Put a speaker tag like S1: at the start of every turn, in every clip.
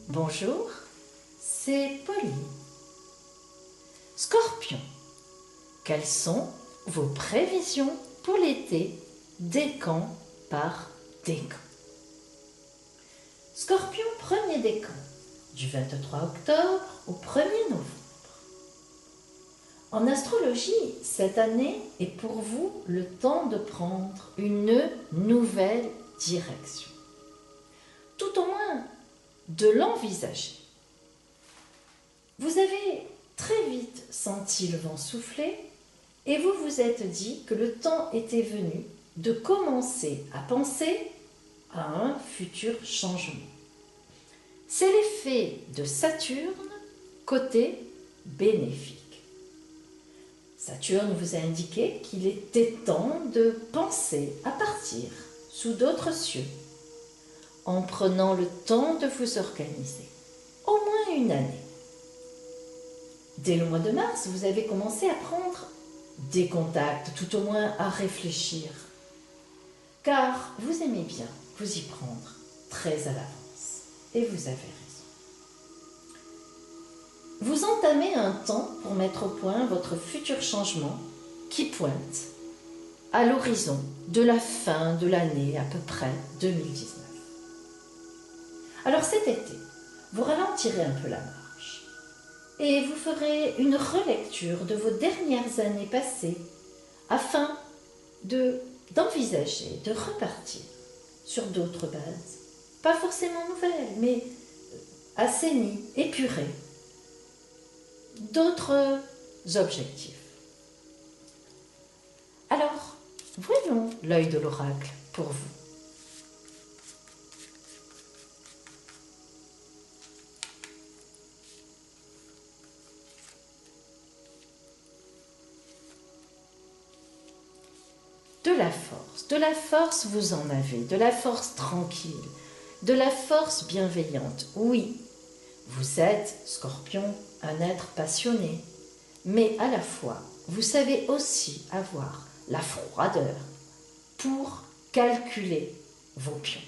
S1: Bonjour, c'est Pauline. Scorpion, quelles sont vos prévisions pour l'été, décan par décan? Scorpion, premier décan, du 23 octobre au 1er novembre. En astrologie, cette année est pour vous le temps de prendre une nouvelle direction. Tout au moins, de l'envisager. Vous avez très vite senti le vent souffler et vous vous êtes dit que le temps était venu de commencer à penser à un futur changement. C'est l'effet de Saturne côté bénéfique. Saturne vous a indiqué qu'il était temps de penser à partir sous d'autres cieux, en prenant le temps de vous organiser, au moins une année. Dès le mois de mars, vous avez commencé à prendre des contacts, tout au moins à réfléchir, car vous aimez bien vous y prendre très à l'avance, et vous avez raison. Vous entamez un temps pour mettre au point votre futur changement qui pointe à l'horizon de la fin de l'année à peu près 2019. Alors cet été, vous ralentirez un peu la marche et vous ferez une relecture de vos dernières années passées afin d'envisager de repartir sur d'autres bases, pas forcément nouvelles, mais assainies, épurées, d'autres objectifs. Alors, voyons l'œil de l'oracle pour vous. De la force vous en avez, de la force tranquille, de la force bienveillante. Oui, vous êtes, Scorpion, un être passionné, mais à la fois, vous savez aussi avoir la froideur pour calculer vos pions.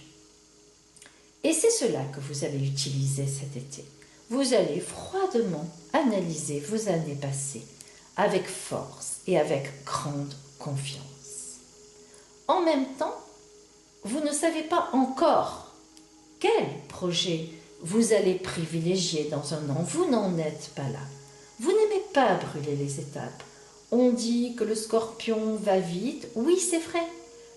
S1: Et c'est cela que vous allez utiliser cet été. Vous allez froidement analyser vos années passées avec force et avec grande confiance. En même temps, vous ne savez pas encore quel projet vous allez privilégier dans un an. Vous n'en êtes pas là. Vous n'aimez pas brûler les étapes. On dit que le Scorpion va vite. Oui, c'est vrai.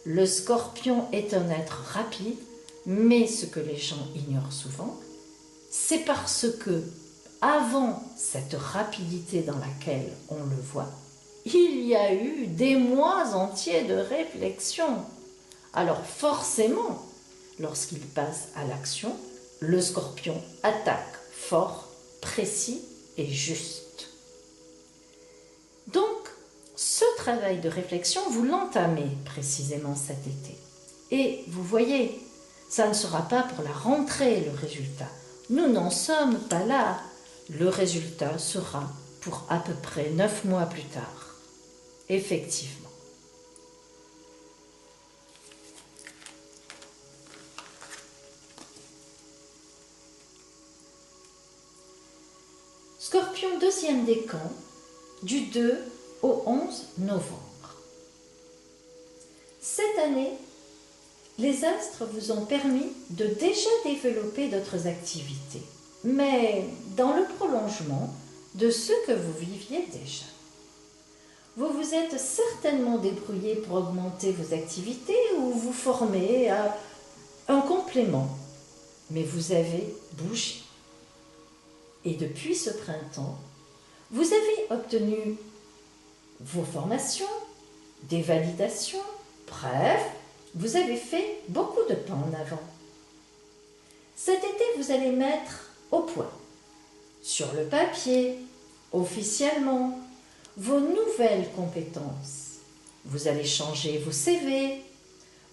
S1: Le Scorpion est un être rapide, mais ce que les gens ignorent souvent, c'est parce que, avant cette rapidité dans laquelle on le voit, il y a eu des mois entiers de réflexion. Alors forcément, lorsqu'il passe à l'action, le Scorpion attaque fort, précis et juste. Donc, ce travail de réflexion, vous l'entamez précisément cet été. Et vous voyez, ça ne sera pas pour la rentrée le résultat. Nous n'en sommes pas là. Le résultat sera pour à peu près 9 mois plus tard. Effectivement. Scorpion, deuxième décan, du 2 au 11 novembre. Cette année, les astres vous ont permis de déjà développer d'autres activités, mais dans le prolongement de ce que vous viviez déjà. Vous vous êtes certainement débrouillé pour augmenter vos activités ou vous former à un complément, mais vous avez bougé. Et depuis ce printemps, vous avez obtenu vos formations, des validations, bref, vous avez fait beaucoup de pas en avant. Cet été, vous allez mettre au point, sur le papier, officiellement, vos nouvelles compétences. Vous allez changer vos CV,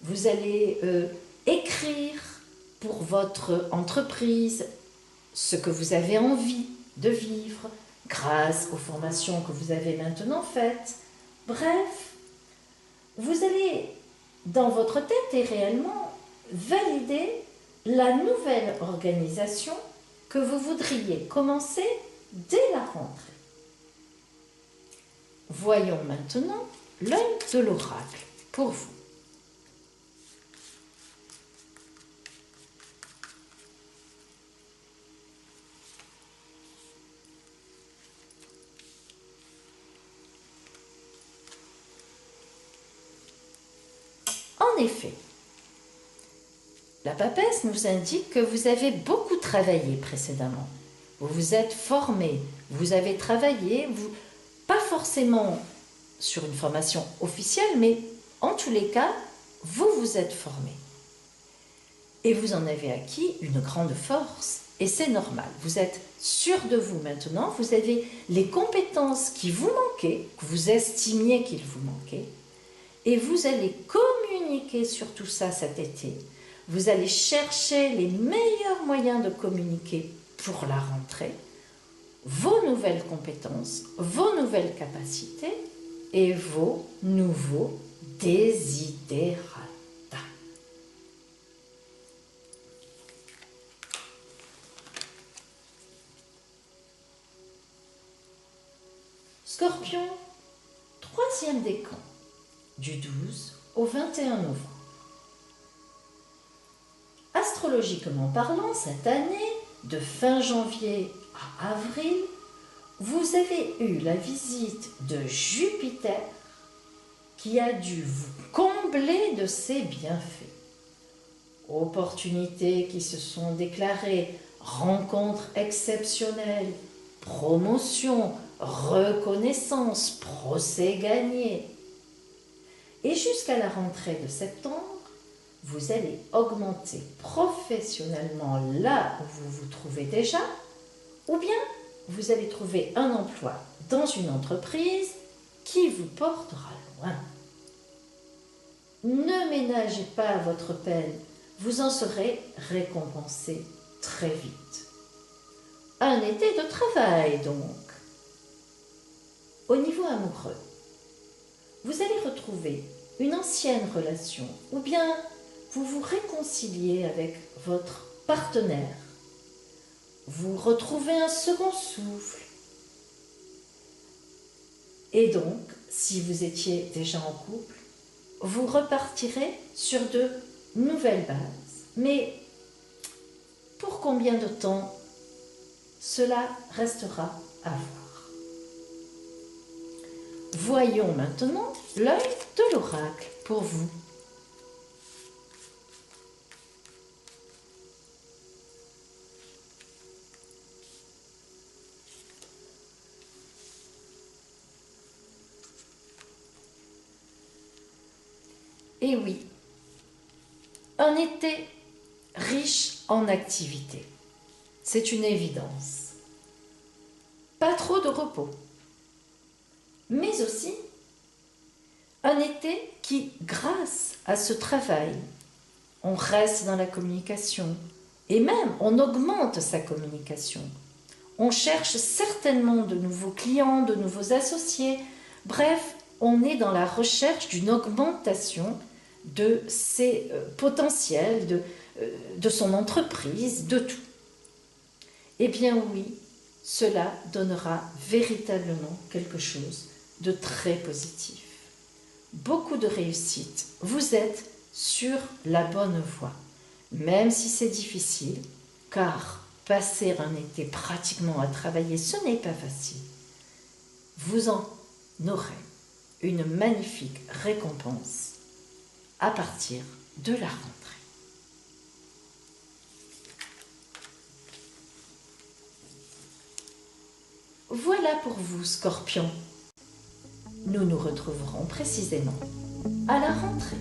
S1: vous allez écrire pour votre entreprise ce que vous avez envie de vivre grâce aux formations que vous avez maintenant faites. Bref, vous allez dans votre tête et réellement valider la nouvelle organisation que vous voudriez commencer dès la rentrée. Voyons maintenant l'œil de l'oracle pour vous. En effet, la papesse nous indique que vous avez beaucoup travaillé précédemment. Vous vous êtes formé, vous avez travaillé, pas forcément sur une formation officielle, mais en tous les cas, vous vous êtes formé. Et vous en avez acquis une grande force, et c'est normal. Vous êtes sûr de vous maintenant, vous avez les compétences qui vous manquaient, que vous estimiez qu'il vous manquait, et vous allez communiquer sur tout ça cet été. Vous allez chercher les meilleurs moyens de communiquer pour la rentrée, vos nouvelles compétences, vos nouvelles capacités et vos nouveaux desiderata. Scorpion, troisième décan, du 12 au 21 novembre. Astrologiquement parlant, cette année, de fin janvier à avril, vous avez eu la visite de Jupiter qui a dû vous combler de ses bienfaits. Opportunités qui se sont déclarées, rencontres exceptionnelles, promotion, reconnaissance, procès gagné. Et jusqu'à la rentrée de septembre, vous allez augmenter professionnellement là où vous vous trouvez déjà, ou bien vous allez trouver un emploi dans une entreprise qui vous portera loin. Ne ménagez pas votre peine, vous en serez récompensé très vite. Un été de travail donc. Au niveau amoureux, vous allez retrouver une ancienne relation ou bien vous vous réconciliez avec votre partenaire. Vous retrouvez un second souffle. Et donc, si vous étiez déjà en couple, vous repartirez sur de nouvelles bases. Mais pour combien de temps? Cela restera à voir. Voyons maintenant l'œil de l'oracle pour vous. Et oui, un été riche en activités, c'est une évidence. Pas trop de repos, mais aussi un été qui, grâce à ce travail, on reste dans la communication et même on augmente sa communication. On cherche certainement de nouveaux clients, de nouveaux associés. Bref, on est dans la recherche d'une augmentation de ses potentiels, de son entreprise, de tout. Eh bien oui, cela donnera véritablement quelque chose de très positif. Beaucoup de réussite. Vous êtes sur la bonne voie, même si c'est difficile, car passer un été pratiquement à travailler, ce n'est pas facile. Vous en aurez une magnifique récompense à partir de la rentrée. Voilà pour vous, Scorpion. Nous nous retrouverons précisément à la rentrée.